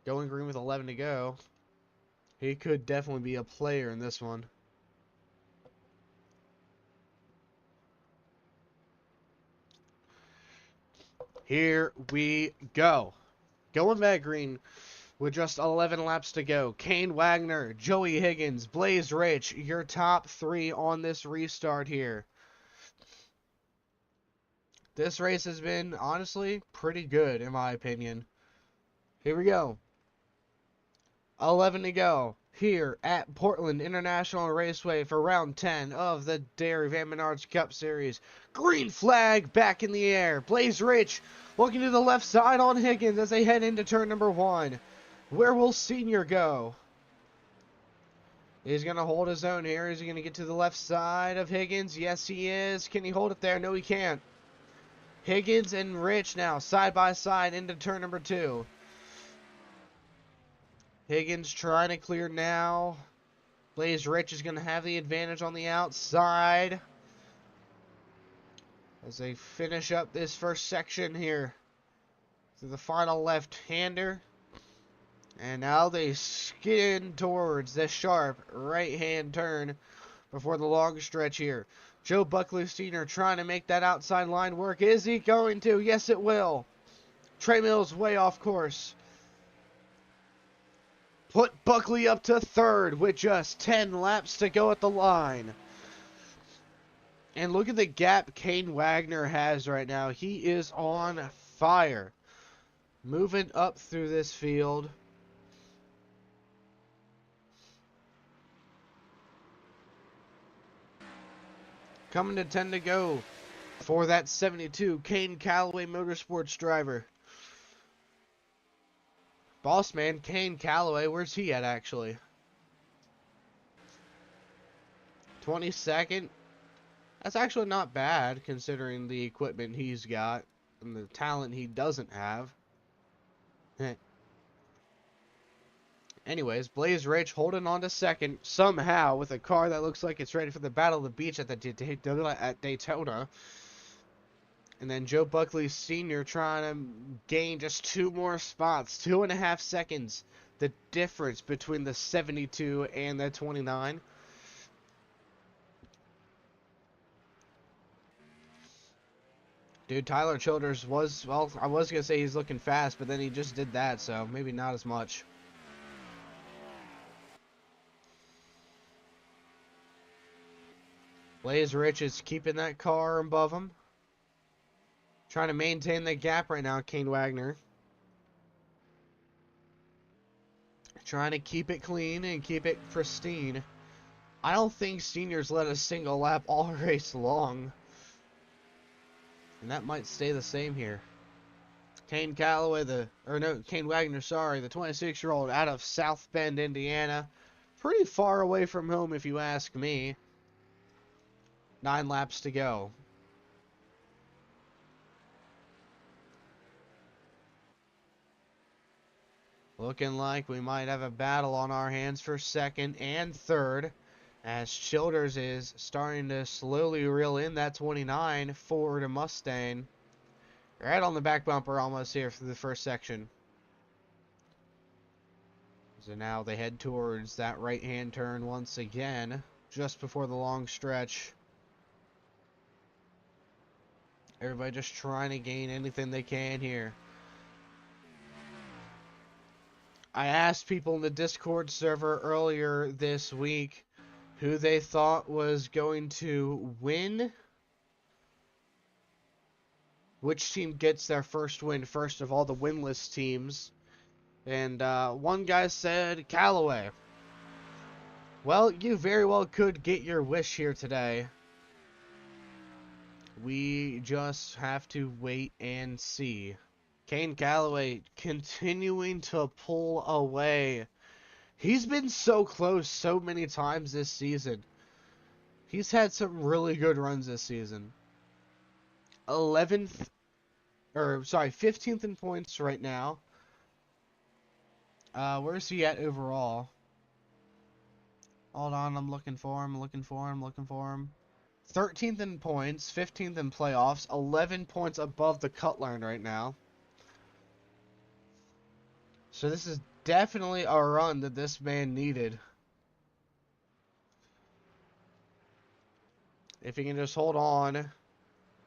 Going green with 11 to go. He could definitely be a player in this one. Here we go. Going back green with just 11 laps to go. Kane Wagner, Joey Higgins, Blaze Rich, your top 3 on this restart here. This race has been, honestly, pretty good, in my opinion. Here we go. 11 to go. here at Portland International Raceway for round 10 of the Dairy Van Menards Cup Series. Green flag back in the air. Blaze Rich looking to the left side on Higgins as they head into turn number 1. Where will Senior go? He's going to hold his own here. Is he going to get to the left side of Higgins? Yes, he is. Can he hold it there? No, he can't. Higgins and Rich now side by side into turn number 2. Higgins trying to clear now. Blaze Rich is going to have the advantage on the outside as they finish up this first section here to the final left-hander. And now they skid towards the sharp right-hand turn before the long stretch here. Joe Buckley Sr. trying to make that outside line work. Is he going to? Yes, it will. Trey Mills way off course. Put Buckley up to third with just 10 laps to go at the line. And look at the gap Kane Wagner has right now. He is on fire. Moving up through this field. Coming to 10 to go for that 72 Kane Callaway Motorsports driver. Boss man, Kane Callaway, where's he at actually? 22nd. That's actually not bad considering the equipment he's got and the talent he doesn't have. Anyways, Blaze Rich holding on to second somehow with a car that looks like it's ready for the Battle of the Beach at Daytona. And then Joe Buckley Sr. trying to gain just 2 more spots. 2.5 seconds. The difference between the 72 and the 29. Dude, Tyler Childers was, well, I was going to say he's looking fast, but then he just did that, so maybe not as much. Blaze Rich is keeping that car above him. Trying to maintain the gap right now, Kane Wagner. Trying to keep it clean and keep it pristine. I don't think Senior's led a single lap all race long. And that might stay the same here. Kane Callaway, Kane Wagner, sorry, the 26-year-old out of South Bend, Indiana. Pretty far away from home if you ask me. 9 laps to go. Looking like we might have a battle on our hands for second and third, as Childers is starting to slowly reel in that 29 Ford Mustang. Right on the back bumper almost here for the first section. So now they head towards that right-hand turn once again, just before the long stretch. Everybody just trying to gain anything they can here. I asked people in the Discord server earlier this week who they thought was going to win. Which team gets their first win first of all the winless teams. And one guy said Callaway. Well, you very well could get your wish here today. We just have to wait and see. Kane Callaway continuing to pull away. He's been so close so many times this season. He's had some really good runs this season. 15th in points right now. Where's he at overall? Hold on, I'm looking for him. 13th in points, 15th in playoffs, 11 points above the cut line right now. So this is definitely a run that this man needed. If he can just hold on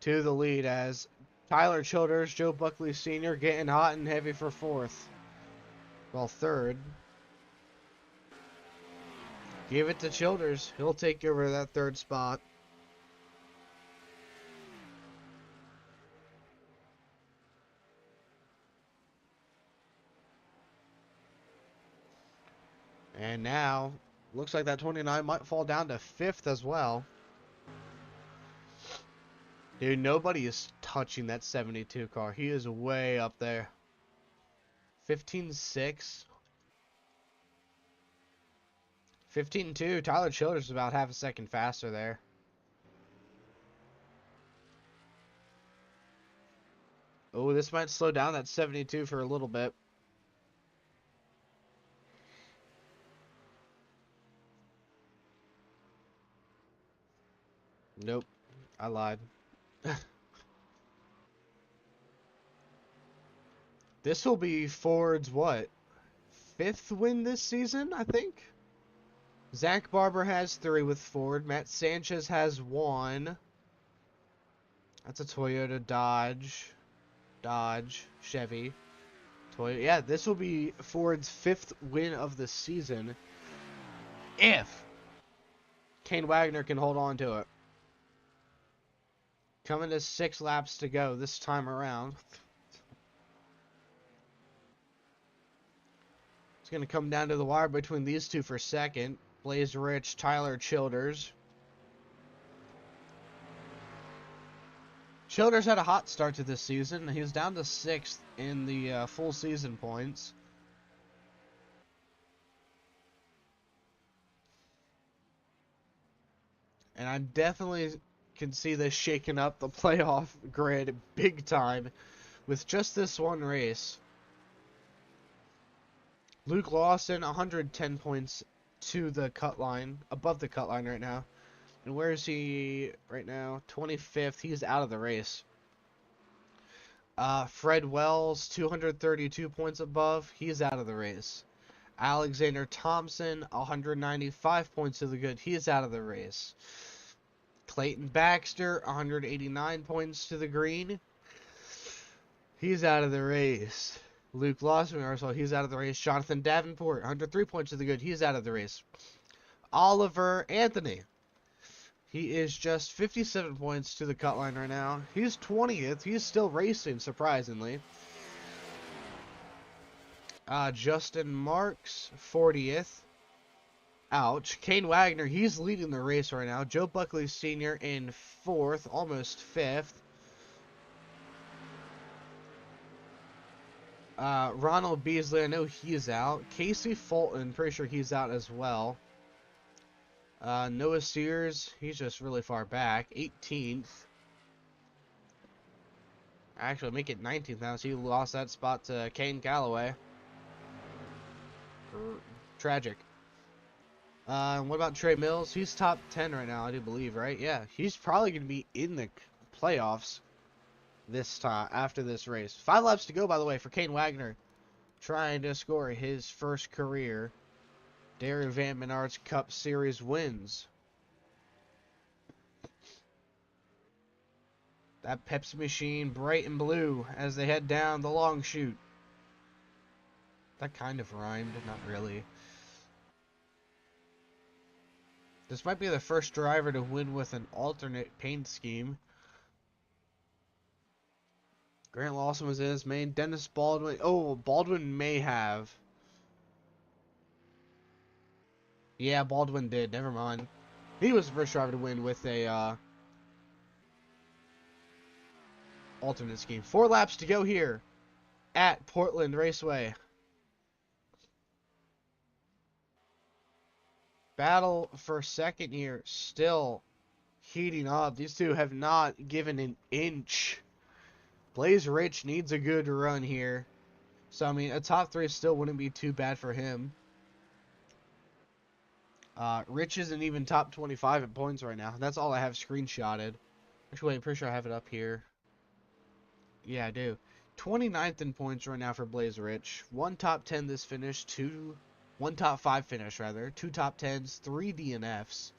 to the lead as Tyler Childers, Joe Buckley Sr. getting hot and heavy for 4th. Well, 3rd. Give it to Childers. He'll take over that 3rd spot. And now, looks like that 29 might fall down to 5th as well. Dude, nobody is touching that 72 car. He is way up there. 15.6. 15.2. Tyler Childers is about half a second faster there. Oh, this might slow down that 72 for a little bit. Nope. I lied. This will be Ford's what? 5th win this season, I think? Zach Barber has 3 with Ford. Matt Sanchez has 1. That's a Toyota, Dodge, Chevy. Toyota. Yeah, this will be Ford's 5th win of the season. If Kane Wagner can hold on to it. Coming to 6 laps to go this time around. It's going to come down to the wire between these two for second. Blaze Rich, Tyler Childers. Childers had a hot start to this season. He's down to 6th in the full season points. And I definitely can see this shaking up the playoff grid big time with just this one race. Luke Lawson, 110 points to the cut line, above the cut line right now. And where is he right now? 25th. He's out of the race. Fred Wells, 232 points above. He's out of the race. Alexander Thompson, 195 points to the good. He is out of the race. Clayton Baxter, 189 points to the green. He's out of the race. Luke Lawson, also, he's out of the race. Jonathan Davenport, 103 points to the good. He's out of the race. Oliver Anthony. He is just 57 points to the cut line right now. He's 20th. He's still racing, surprisingly. Justin Marks, 40th. Ouch. Kane Wagner, he's leading the race right now. Joe Buckley Sr. in 4th, almost 5th. Ronald Beasley, I know he's out. Casey Fulton, pretty sure he's out as well. Noah Sears, he's just really far back. 18th. Actually, make it 19th now, so he lost that spot to Kane Calloway. Tragic. What about Trey Mills? He's top 10 right now, I do believe, right? Yeah, he's probably going to be in the playoffs this time, after this race. 5 laps to go, by the way, for Kane Wagner. Trying to score his first career Darren Van Menard's Cup Series wins. That Pepsi machine bright and blue as they head down the long chute. That kind of rhymed, not really. This might be the first driver to win with an alternate paint scheme. Grant Lawson was in his main. Dennis Baldwin. Oh, Baldwin may have. Yeah, Baldwin did. Never mind. He was the first driver to win with a alternate scheme. 4 laps to go here at Portland Raceway. Battle for second here still heating up. These two have not given an inch. Blaze Rich needs a good run here. So, I mean, a top 3 still wouldn't be too bad for him. Rich isn't even top 25 in points right now. That's all I have screenshotted. Actually, wait, I'm pretty sure I have it up here. Yeah, I do. 29th in points right now for Blaze Rich. 1 top 10 this finish. 1 top 5 finish, rather. 2 top 10s. 3 DNFs.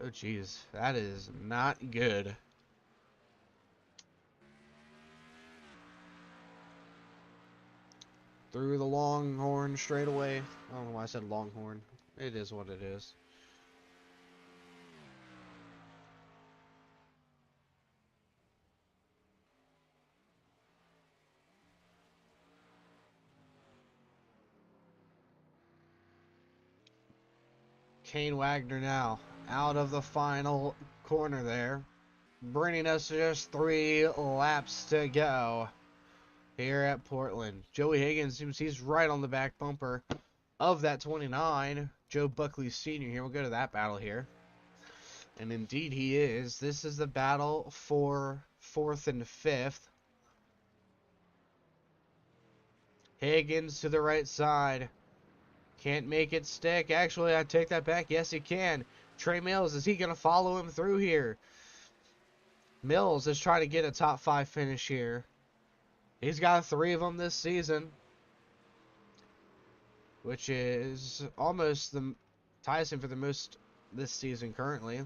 Oh, jeez. That is not good. Through the Longhorn straightaway. I don't know why I said Longhorn. It is what it is. Kane Wagner now out of the final corner there, bringing us just 3 laps to go here at Portland. Joey Higgins seems he's right on the back bumper of that 29. Joe Buckley Sr. here. We'll go to that battle here. And indeed he is. This is the battle for 4th and 5th. Higgins to the right side. Can't make it stick. Actually, I take that back. Yes, he can. Trey Mills, is he going to follow him through here? Mills is trying to get a top 5 finish here. He's got 3 of them this season, which is almost the ties him for the most this season currently.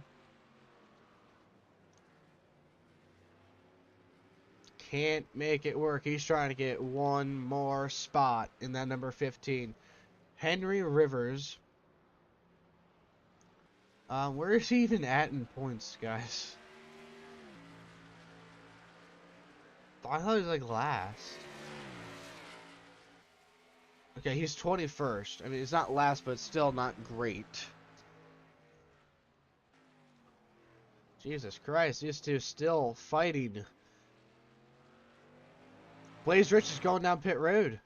Can't make it work. He's trying to get one more spot in that number 15. Henry Rivers. Where is he even at in points, guys? I thought he was like last. Okay, he's 21st. I mean, it's not last, but still not great. Jesus Christ, these two still fighting. Blaze Rich is going down pit road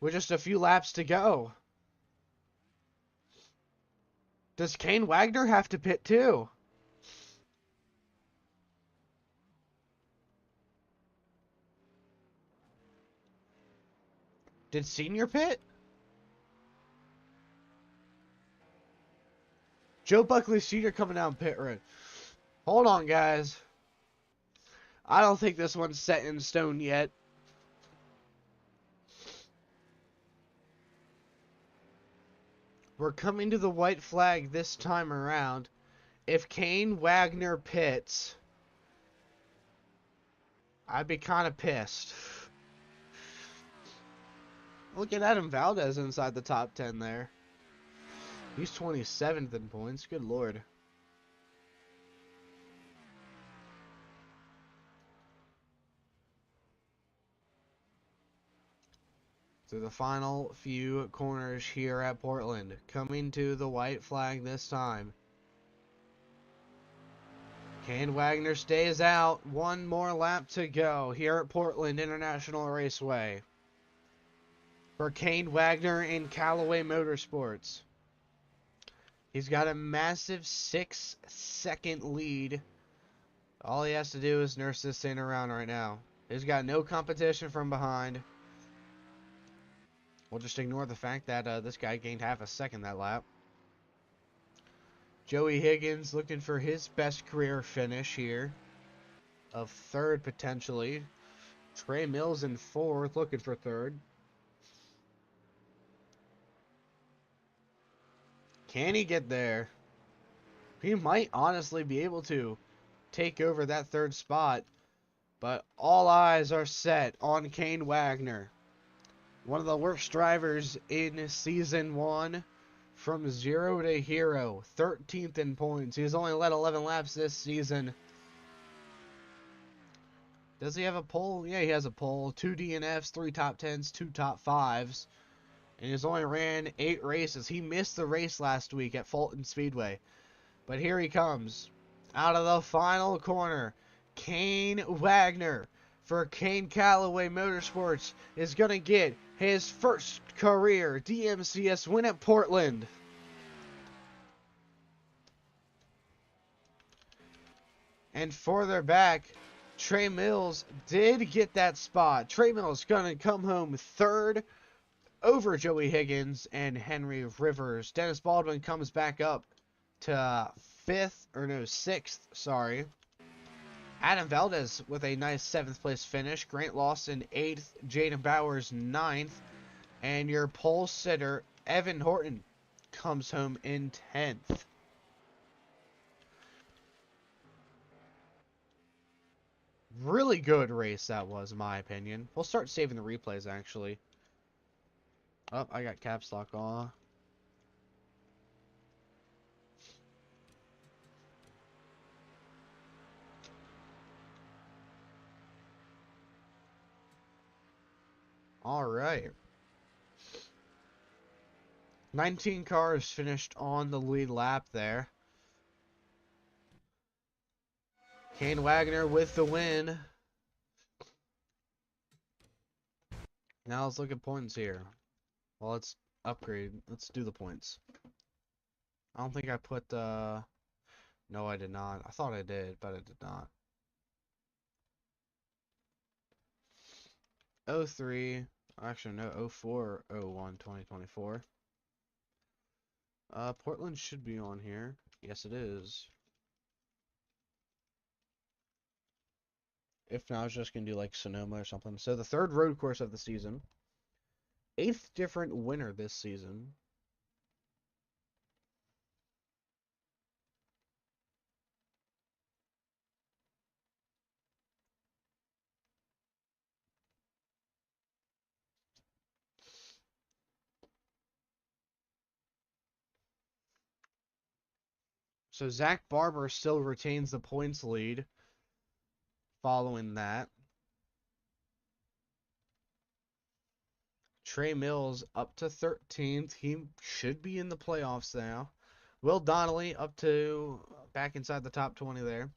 with just a few laps to go. Does Kane Wagner have to pit too? Did Senior pit? Joe Buckley Sr. coming down pit road. Hold on, guys. I don't think this one's set in stone yet. We're coming to the white flag this time around. If Kane Wagner pits, I'd be kind of pissed. Look at Adam Valdez inside the top 10 there. He's 27th in points. Good Lord. To the final few corners here at Portland. Coming to the white flag this time. Kane Wagner stays out. One more lap to go here at Portland International Raceway. For Kane Wagner in Callaway Motorsports. He's got a massive 6-second lead. All he has to do is nurse this thing around right now. He's got no competition from behind. We'll just ignore the fact that this guy gained half a second that lap. Joey Higgins looking for his best career finish here. Of 3rd potentially. Trey Mills in 4th looking for 3rd. Can he get there? He might honestly be able to take over that 3rd spot. But all eyes are set on Kane Wagner. One of the worst drivers in Season 1. From 0 to hero. 13th in points. He's only led 11 laps this season. Does he have a pole? Yeah, he has a pole. 2 DNFs, 3 top 10s, 2 top 5s. And he's only ran 8 races. He missed the race last week at Fulton Speedway. But here he comes. Out of the final corner. Kane Wagner for Kane Callaway Motorsports is going to get his first career DMCS win at Portland. And further back, Trey Mills did get that spot. Trey Mills going to come home 3rd over Joey Higgins and Henry Rivers. Dennis Baldwin comes back up to 6th, sorry. Adam Valdez with a nice 7th place finish. Grant Lawson 8th. Jaden Bowers 9th. And your pole sitter, Evan Horton, comes home in 10th. Really good race that was, in my opinion. We'll start saving the replays, actually. Oh, I got caps lock on. All right. 19 cars finished on the lead lap there. Kane Wagner with the win. Now let's look at points here. Well, let's upgrade. Let's do the points. I don't think I put no, I did not. I thought I did, but I did not. 03, actually no, 04, 01, 2024. Portland should be on here. Yes, it is. If not, I was just gonna do like Sonoma or something. So the third road course of the season. 8th different winner this season. So Zach Barber still retains the points lead following that. Trey Mills up to 13th. He should be in the playoffs now. Will Donnelly up to back inside the top 20 there.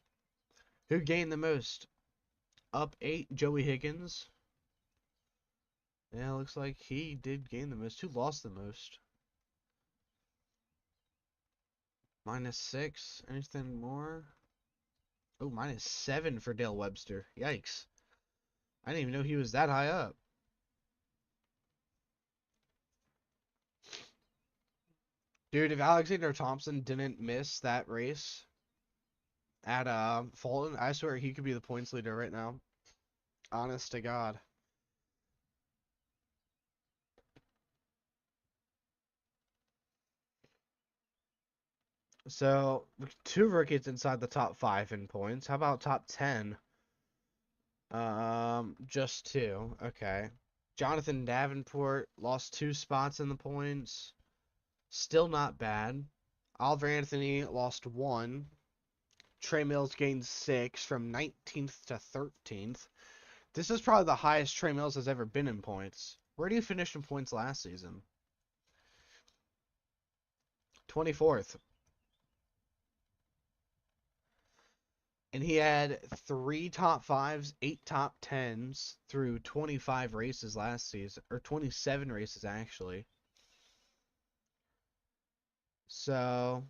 Who gained the most? Up 8, Joey Higgins. Yeah, looks like he did gain the most. Who lost the most? -6. Anything more? Oh, -7 for Dale Webster. Yikes. I didn't even know he was that high up. Dude, if Alexander Thompson didn't miss that race at Fulton, I swear he could be the points leader right now. Honest to God. So, 2 rookies inside the top 5 in points. How about top 10? Just 2. Okay. Jonathan Davenport lost 2 spots in the points. Still not bad. Oliver Anthony lost 1. Trey Mills gained 6 from 19th to 13th. This is probably the highest Trey Mills has ever been in points. Where do you finish in points last season? 24th. And he had 3 top 5s, 8 top 10s through 25 races last season, or 27 races actually. So,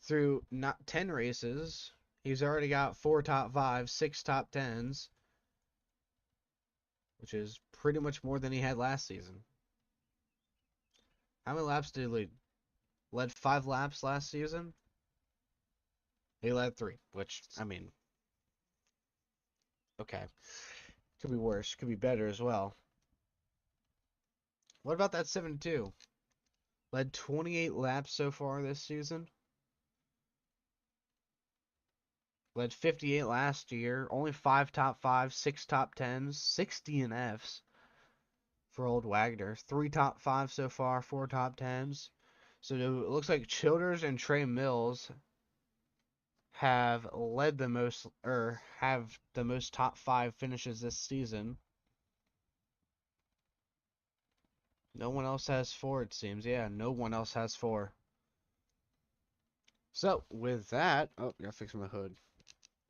through not 10 races, he's already got 4 top 5s, 6 top 10s, which is pretty much more than he had last season. How many laps did he lead? Led 5 laps last season? He led 3, which, I mean, okay. Could be worse. Could be better as well. What about that 72? Led 28 laps so far this season. Led 58 last year. Only 5 top 5s, 6 top 10s, 6 DNFs for old Wagner. 3 top 5s so far, 4 top 10s. So it looks like Childers and Trey Mills have led the most, or have the most top 5 finishes this season. No one else has 4, it seems. Yeah, no one else has 4. So, with that, oh, gotta fix my hood.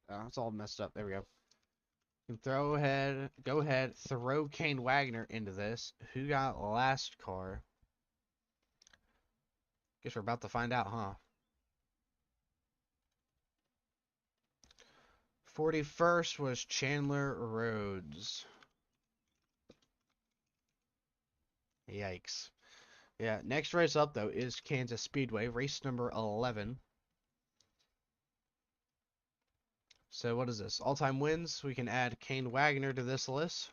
It's all messed up. There we go. You can go ahead, throw Kane Wagner into this. Who got last car? Guess we're about to find out, huh? 41st was Chandler Rhodes. Yikes. Yeah, next race up, though, is Kansas Speedway, race number 11. So what is this? All-time wins. We can add Kane Wagner to this list.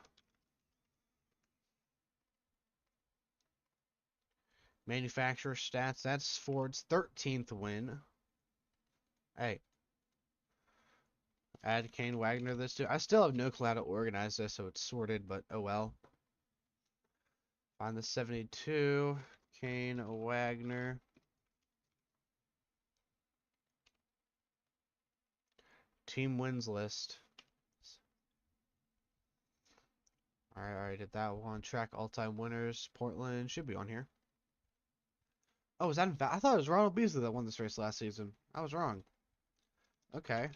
Manufacturer stats. That's Ford's 13th win. Hey. Add Kane Wagner to this too. I still have no clue how to organize this, so it's sorted, but oh well. Find the 72. Kane Wagner. Team wins list. Alright, I already did that one. Track all-time winners. Portland should be on here. Oh, was that I thought it was Ronald Beasley that won this race last season. I was wrong. Okay.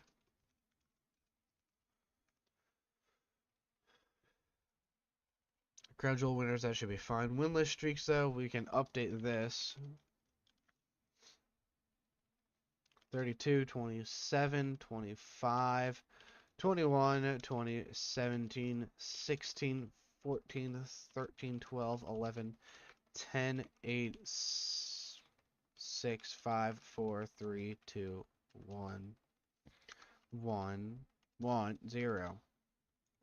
Gradual winners, that should be fine. Winless streaks, though, we can update this. 32, 27, 25, 21, 20, 17, 16, 14, 13, 12, 11, 10, 8, 6, 5, 4, 3, 2, 1, 1, 1, 0.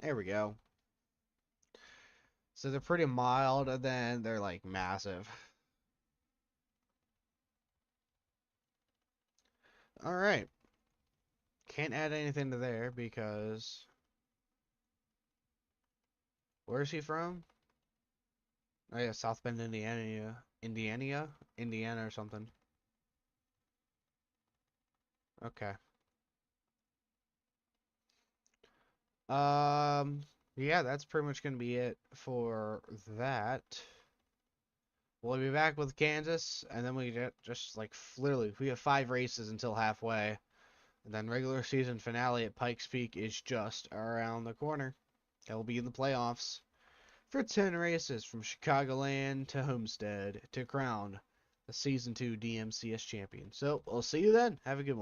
There we go. So they're pretty mild, and then they're like massive. Alright. Can't add anything to there because... Where is he from? Oh yeah, South Bend, Indiana. Indiana or something. Okay. Yeah, that's pretty much gonna be it for that. We'll be back with Kansas, and then we get just like literally we have 5 races until halfway, and then regular season finale at Pikes Peak is just around the corner. That will be in the playoffs for 10 races from Chicagoland to Homestead to crown the season 2 DMCS champion. So we'll see you then. Have a good one.